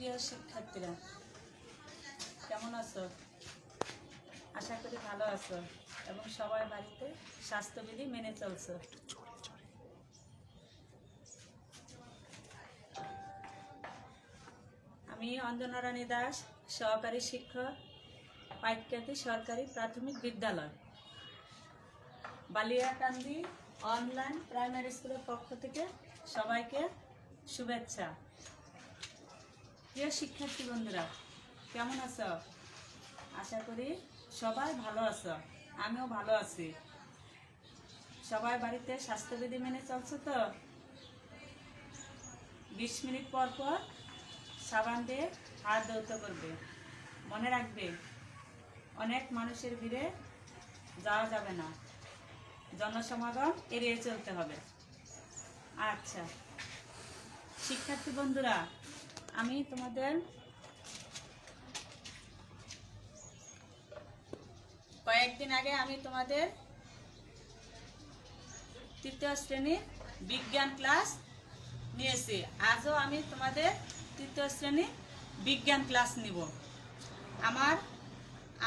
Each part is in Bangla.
প্রিয় শিক্ষার্থীরা, কেমন আছো? আশা করি ভালো আছো এবং সবাই বাড়িতে স্বাস্থ্যবিধি মেনে চলছো। আমি অঞ্জনা রানী দাস, সহকারী শিক্ষক, পাইককাতি সরকারি প্রাথমিক বিদ্যালয়, বালিয়াকান্দি অনলাইন প্রাইমারি স্কুলের পক্ষ থেকে সবাইকে শুভেচ্ছা। প্রিয় শিক্ষার্থী বন্ধুরা, কেমন আছো? আশা করি সবাই ভালো আছো, আমিও ভালো আছি। সবাই বাড়িতে স্বাস্থ্যবিধি মেনে চলছে তো? 20 মিনিট পর পর সাবান দিয়ে হাত ধৌত করবে। মনে রাখবে, অনেক মানুষের ভিড়ে যাওয়া যাবে না, জনসমাগম এড়িয়ে চলতে হবে। আচ্ছা শিক্ষার্থী বন্ধুরা, আমি তোমাদের কয়েকদিন আগে তোমাদের তৃতীয় শ্রেণীর বিজ্ঞান ক্লাস নিয়েছি। আজও আমি তোমাদের তৃতীয় শ্রেণীর বিজ্ঞান ক্লাস নিব। আমার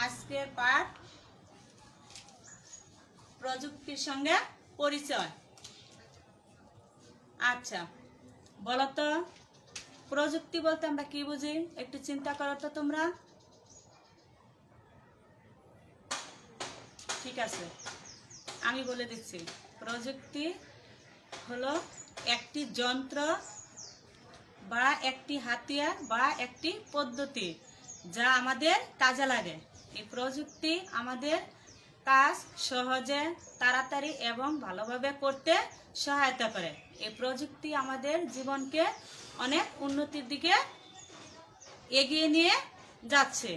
আজকের পাঠ প্রযুক্তির সঙ্গে পরিচয়। আচ্ছা বলো তো, প্রযুক্তি বলতে আমরা কি বুঝি? একটু চিন্তা করো তো তোমরা। ঠিক আছে, আমি বলে দিচ্ছি। প্রযুক্তি হলো একটি যন্ত্র বা একটি হাতিয়ার বা একটি পদ্ধতি যা আমাদের কাজে লাগে। এই প্রযুক্তি আমাদের কাজ সহজে, তাড়াতাড়ি এবং ভালোভাবে করতে সহায়তা করে। এই প্রযুক্তি আমাদের জীবনকে অনেক উন্নতির দিকে এগিয়ে নিয়ে যাচ্ছে।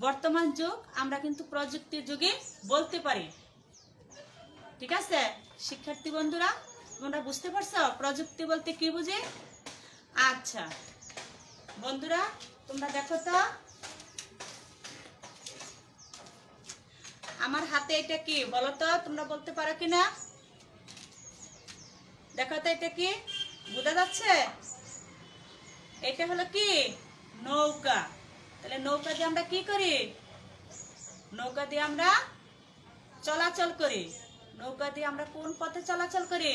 বর্তমান যুগ আমরা কিন্তু প্রযুক্তির যুগে বলতে পারি। ঠিক আছে শিক্ষার্থী বন্ধুরা, তোমরা বুঝতে পারছো প্রযুক্তি বলতে কি বুঝি? আচ্ছা বন্ধুরা, তোমরা দেখো তো আমার হাতে এটা কি, বলো তো তোমরা বলতে পারো কিনা? দেখো তো এটা কি, বোঝা যাচ্ছে? এটা হলো কি? নৌকা। তাহলে নৌকা দিয়ে আমরা কি করি? নৌকা দিয়ে আমরা চলাচল করি। নৌকা দিয়ে আমরা কোন পথে চলাচল করি?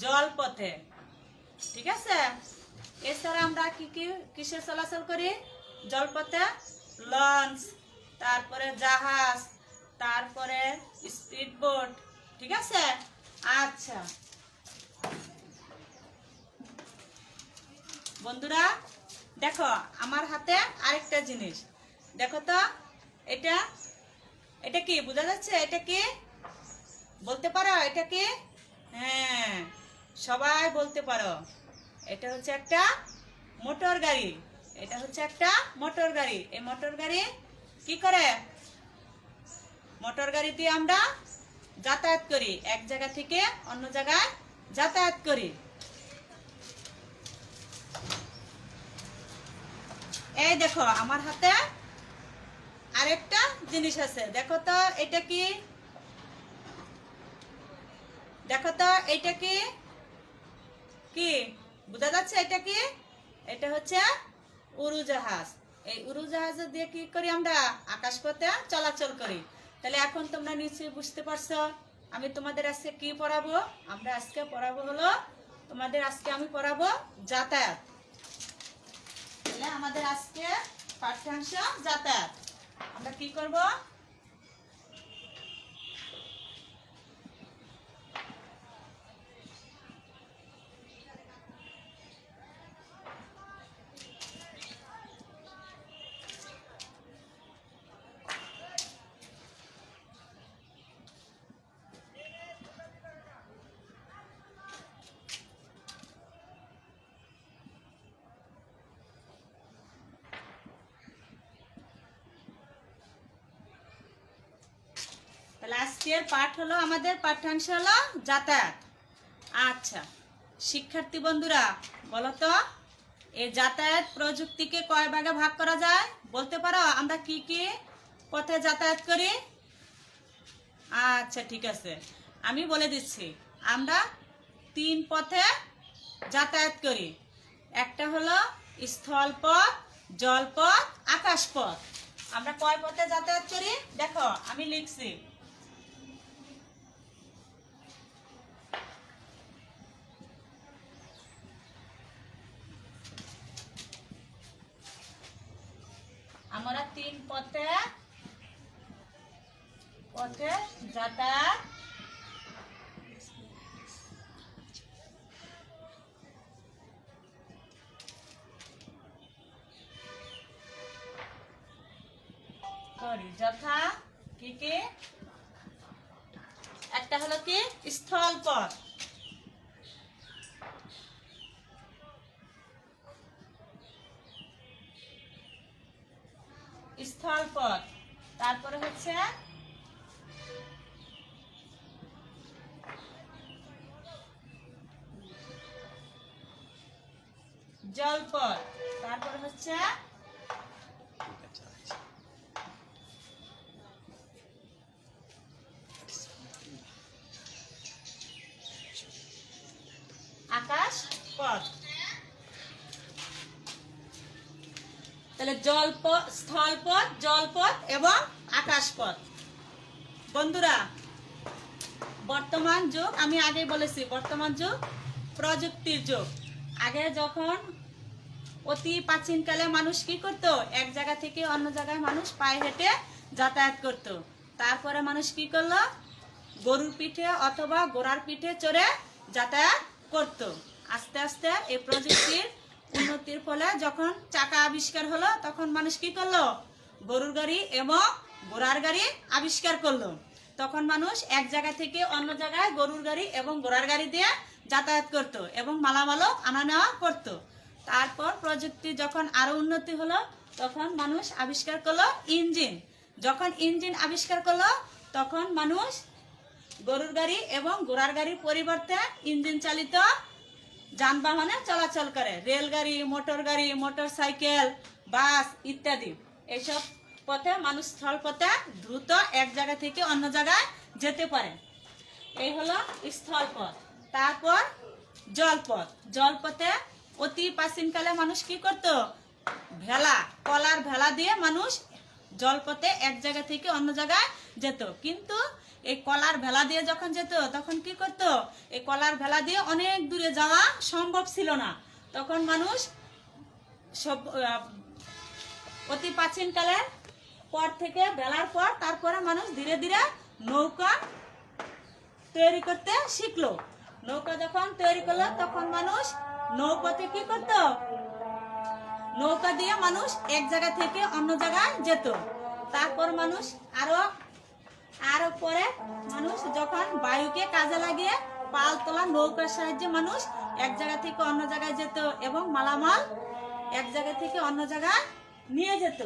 জল পথে। ঠিক আছে, এছাড়া আমরা কিসে চলাচল করি? জলপথে লঞ্চ, তারপরে জাহাজ, তারপরে স্পিড বোট। ঠিক আছে। আচ্ছা বন্ধুরা দেখো আমার হাতে আরেকটা জিনিস, দেখো তো এটা এটা কি, বোঝা যাচ্ছে? এটা কি বলতে পারো? এটা কি? হ্যাঁ, সবাই বলতে পারো। এটা হচ্ছে একটা মোটর গাড়ি। এটা হচ্ছে একটা মোটর গাড়ি। এই মোটর গাড়ি কি করে? মোটর গাড়ি দিয়ে আমরা যাতায়াত করি, এক জায়গা থেকে অন্য জায়গায় যাতায়াত করি। এই দেখো আমার হাতে আরেকটা জিনিস আছে, দেখো তো এটা কি? দেখো তো এটা কি? কি বোঝা যাচ্ছে? এটা কি? এটা হচ্ছে উড়োজাহাজ। এই উড়োজাহাজ দিয়ে কি করি? আমরা আকাশপথে চলাচল করি। তাহলে এখন তোমরা নিশ্চয়ই বুঝতে পারছো আমি তোমাদের আজকে কি পড়াবো। আমরা আজকে পড়াবো হলো, তোমাদের আজকে আমি পড়াবো যাতায়াত। তাহলে আমাদের আজকে পাঠ্যাংশ যাতায়াত। আমরা কি করব? আজকের পাঠ হলো, আমাদের পাঠ্যাংশ হলো যাতায়াত। আচ্ছা শিক্ষার্থী বন্ধুরা বলো তো, এই যাতায়াত প্রযুক্তিকে কয় ভাগে ভাগ করা যায় বলতে পারো? আমরা কি কি পথে যাতায়াত করি? আচ্ছা ঠিক আছে, আমি বলে দিচ্ছি। আমরা 3 পথে যাতায়াত করি। একটা হলো স্থলপথ, জলপথ, আকাশপথ। আমরা কয় পথে যাতায়াত করি দেখো আমি লিখছি। আমরা 3 পথে যাতায়াত করি। যথা কি কি? একটা হলো কি স্থলপথ, স্থলপথ, তারপরে হচ্ছে জলপথ, তারপরে হচ্ছে আকাশপথ। তাহলে জলপথ, স্থলপথ, জলপথ এবং আকাশপথ। বন্ধুরা, বর্তমান যুগ, আমি আগে বলেছি বর্তমান যুগ প্রযুক্তির যুগ। আগে যখন অতি প্রাচীনকালে মানুষ কি করত, এক জায়গা থেকে অন্য জায়গায় মানুষ পায়ে হেঁটে যাতায়াত করত। তারপরে মানুষ কি করলো, গরুর পিঠে অথবা ঘোড়ার পিঠে চড়ে যাতায়াত করত। আস্তে আস্তে এই প্রযুক্তির উন্নতির ফলে যখন চাকা আবিষ্কার হলো, তখন মানুষ কি করলো, গরুর গাড়ি এবং ঘোড়ার গাড়ি আবিষ্কার করলো। তখন মানুষ এক জায়গা থেকে অন্য জায়গায় গরুর গাড়ি এবং ঘোড়ার গাড়ি দিয়ে যাতায়াত করত এবং মালামালও আনা নেওয়া করত। তারপর প্রযুক্তি যখন আরো উন্নতি হলো, তখন মানুষ আবিষ্কার করলো ইঞ্জিন। যখন ইঞ্জিন আবিষ্কার করলো, তখন মানুষ গরুর গাড়ি এবং ঘোড়ার গাড়ির পরিবর্তে ইঞ্জিন চালিত যানবাহনে চলাচল করে। রেলগাড়ি, মোটর গাড়ি, মোটর সাইকেল, বাস ইত্যাদি। এইসব পথে মানুষ স্থল পথে দ্রুত এক জায়গা থেকে অন্য জায়গায় যেতে পারে। এই হলো স্থলপথ। তারপর জলপথ। জলপথে অতি প্রাচীনকালে মানুষ কি করত, ভেলা, কলার ভেলা দিয়ে মানুষ জলপথে এক জায়গা থেকে অন্য জায়গায় যেত। কিন্তু এই কলার ভেলা দিয়ে যখন যেত, তখন কি করত, এই কলার ভেলা দিয়ে অনেক দূরে যাওয়া সম্ভব ছিল না। তখন মানুষ সব অতি প্রাচীনকালের পর থেকে, ভেলার পর তারপরে মানুষ ধীরে ধীরে নৌকা তৈরি করতে শিখলো। নৌকা যখন তৈরি করলো, তখন মানুষ নৌকাতে কি করত, নৌকা দিয়ে মানুষ এক জায়গা থেকে অন্য জায়গায় যেত। তারপর মানুষ আরো পরে মানুষ যখন বায়ুকে কাজে লাগিয়ে পাল তোলা নৌকার সাহায্যে মানুষ এক জায়গা থেকে অন্য জায়গায় যেত এবং মালামাল এক জায়গা থেকে অন্য জায়গায় নিয়ে যেত।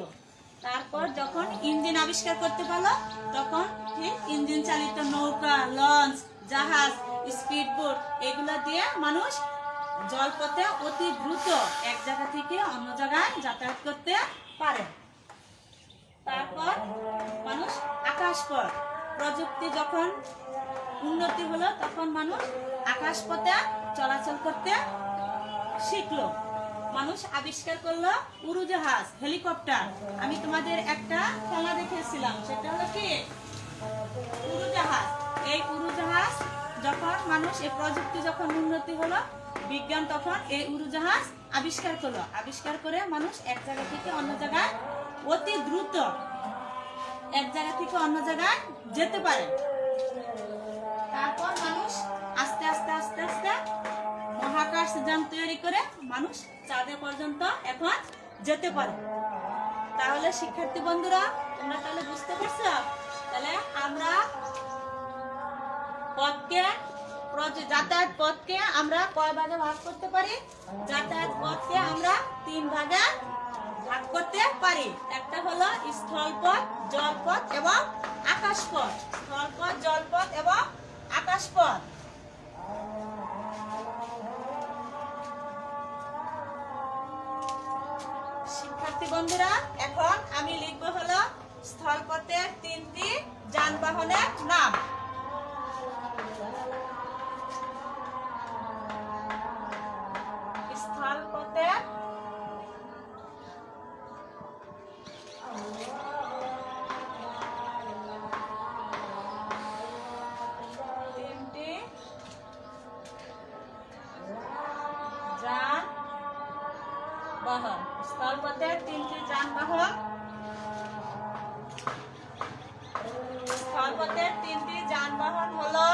তারপর যখন ইঞ্জিন আবিষ্কার করতে পারলো, তখন ঠিক ইঞ্জিন চালিত নৌকা, লঞ্চ, জাহাজ, স্পিড বোট এগুলো দিয়ে মানুষ জলপথে অতি দ্রুত এক জায়গা থেকে অন্য জায়গায় যাতায়াত করতে পারে। তারপর মানুষ আকাশপথ। প্রযুক্তি যখন উন্নতি হলো, তখন মানুষ আকাশপথে চলাচল করতে শিখলো। মানুষ আবিষ্কার করলো উড়োজাহাজ, হেলিকপ্টার। আমি তোমাদের একটা খেলা দেখিয়েছিলাম, সেটা হলো কি উড়োজাহাজ। এই উড়োজাহাজ যখন মানুষ, এই প্রযুক্তি যখন উন্নতি হলো, বিজ্ঞান তখন এই উড়োজাহাজ আবিষ্কার করলো। আবিষ্কার করে মানুষ এক জায়গা থেকে অন্য জায়গায় অতি দ্রুত এক জায়গা থেকে অন্য জায়গায় যেতে পারে। তারপর মানুষ আস্তে আস্তে আস্তে আস্তে মহাকাশ যান তৈরি করে মানুষ চাঁদে পর্যন্ত এখন যেতে পারে। তাহলে শিক্ষার্থী বন্ধুরা, তোমরা তাহলে বুঝতে পারছো, তাহলে আমরা যাতায়াত পথকে আমরা কয় ভাগে ভাগ করতে পারি? যাতায়াত পথকে আমরা 3 ভাগে ভাগ করতে পারি। একটা হলো স্থলপথ, জলপথ এবং আকাশপথ। স্থলপথ, জলপথ এবং আকাশপথ। শিক্ষার্থী বন্ধুরা, এখন আমি লিখবো হলো স্থলপথের 3টি যানবাহনের নাম। স্থলপথের স্থলপথের তিনটি যানবাহন। স্থলপথের তিনটি যানবাহন হলো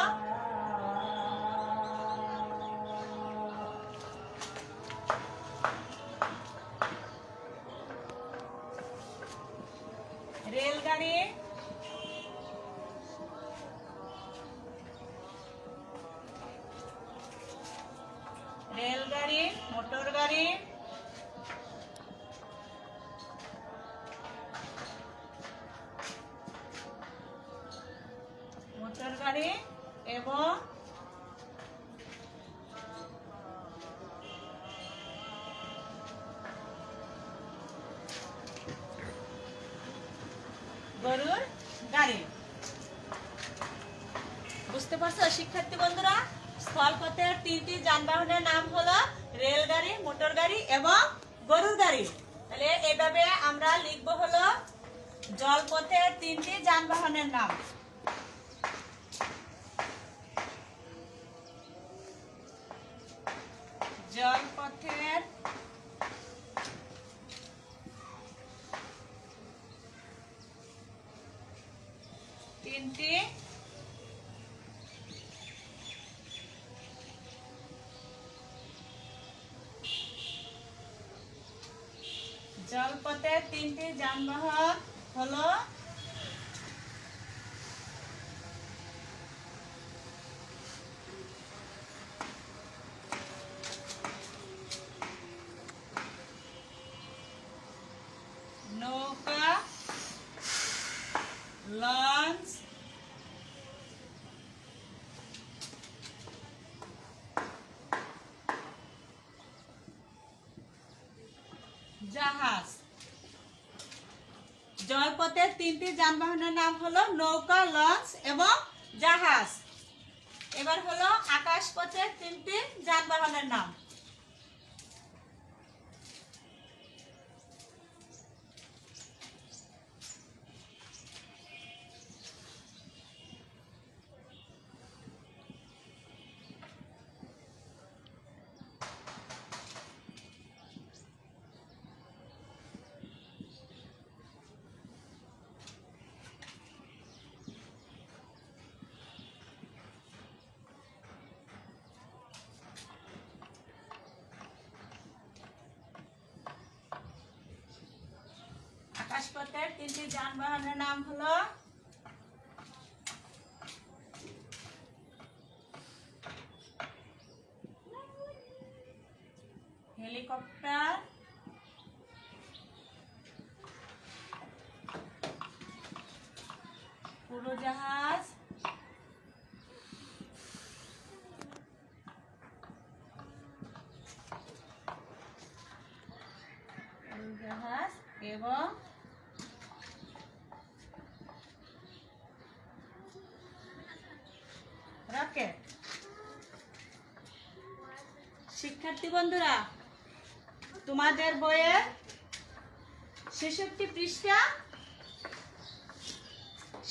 রেলগাড়ি, মোটর গাড়ি, এবং গরুর গাড়ি। বুঝতে পারছো শিক্ষার্থী বন্ধুরা? স্থলপথের তিনটি যানবাহনের নাম হলো রেলগাড়ি, মোটর গাড়ি এবং গরুর গাড়ি। তাহলে এইভাবে আমরা লিখবো হলো জলপথের তিনটি যানবাহনের নাম। জলপথের তিনটি যানবাহন হলো নৌকা, লঞ্চ, জাহাজ। জলপথের তিনটি যানবাহনের নাম হলো নৌকা, লঞ্চ এবং জাহাজ। এবার হলো আকাশপথের তিনটি যানবাহনের নাম। আকাশপথের তিনটি যানবাহনের নাম হলো হেলিকপ্টার, উড়োজাহাজ, এবং রকেট। শিক্ষার্থী বন্ধুরা, তোমাদের বইয়ের 66 পৃষ্ঠা,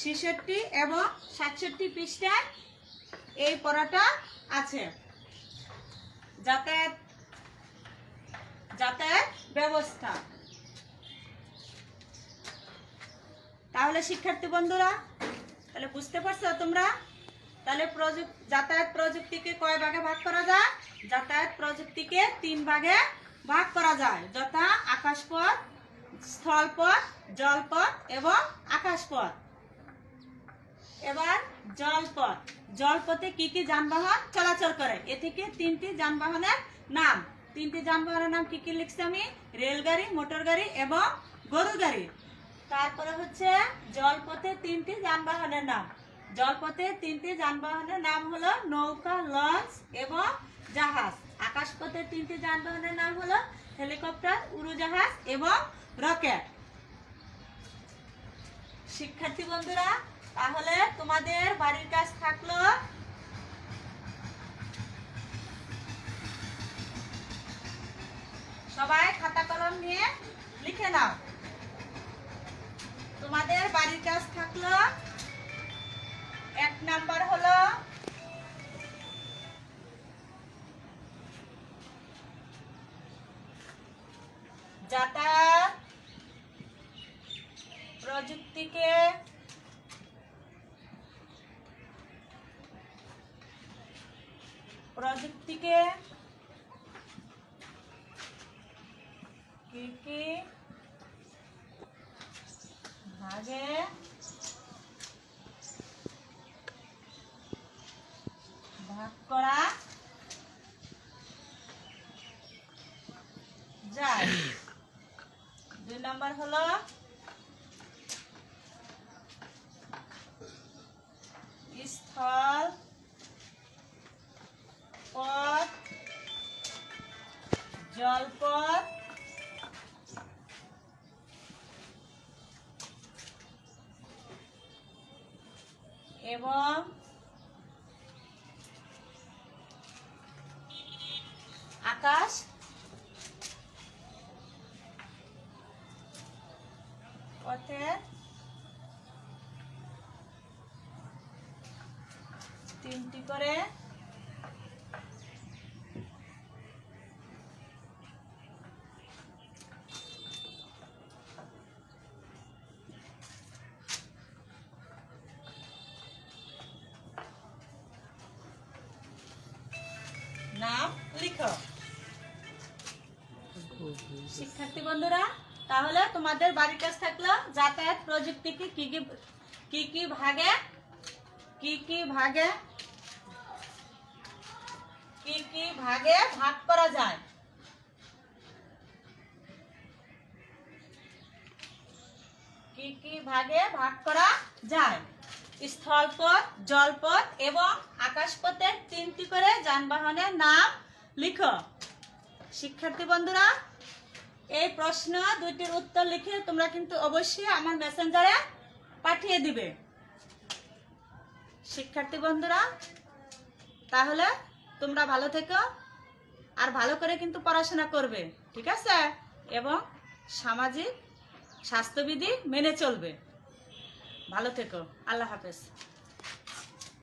66 এবং 67 পৃষ্ঠায় এই পড়াটা আছে, যাতায়াত ব্যবস্থা। তাহলে শিক্ষার্থী বন্ধুরা, তাহলে বুঝতে পারছো তোমরা? তাহলে যাতায়াত প্রযুক্তিকে কয় ভাগে ভাগ করা যায়? যাতায়াত প্রযুক্তিকে 3 ভাগে ভাগ করা যায়, যথা আকাশপথ, স্থলপথ, জলপথ এবং আকাশপথ। এবার জলপথ। জলপথে কি কি যানবাহন চলাচল করে? এ থেকে 3টি যানবাহনের নাম। 3টি যানবাহনের নাম কি কি লিখছি আমি? রেলগাড়ি, মোটর গাড়ি এবং গরুর গাড়ি। তারপরে হচ্ছে জলপথে 3টি যানবাহনের নাম। জলপথে 3টি যানবাহনের নাম হলো নৌকা, লঞ্চ এবং জাহাজ। আকাশপথে 3টি যানবাহনের নাম হলো হেলিকপ্টার, উড়োজাহাজ এবং রকেট। শিক্ষার্থী বন্ধুরা, তাহলে তোমাদের বাড়ির কাজ থাকলো সবাই খাতা কলম নিয়ে লিখে নাও। তোমাদের বাড়ির কাজ থাকলো 1 নাম্বার হলো যাতায়াত প্রযুক্তিকে কি কি ভাগে ভাগ করা যায়। 2 নম্বর হলো স্থল পথ, জলপথ এবং আকাশ পথের 3টি করে নাম লিখো। শিক্ষার্থী বন্ধুরা, তাহলে তোমাদের বাড়ির কাজ থাকলো যাতায়াত প্রযুক্তিকে কি কি ভাগে ভাগ করা যায়। কি কি ভাগে ভাগ করা যায়? স্থলপথ, জলপথ এবং আকাশপথের 3টি করে যানবাহনের নাম লিখো। শিক্ষার্থী বন্ধুরা, এই প্রশ্ন 2টির উত্তর লিখে তোমরা কিন্তু অবশ্যই আমার মেসেঞ্জারে পাঠিয়ে দিবে। শিক্ষার্থী বন্ধুরা, তাহলে তোমরা ভালো থেকো আর ভালো করে কিন্তু পড়াশোনা করবে, ঠিক আছে? এবং সামাজিক স্বাস্থ্যবিধি মেনে চলবে। ভালো থেকো। আল্লাহ হাফেজ।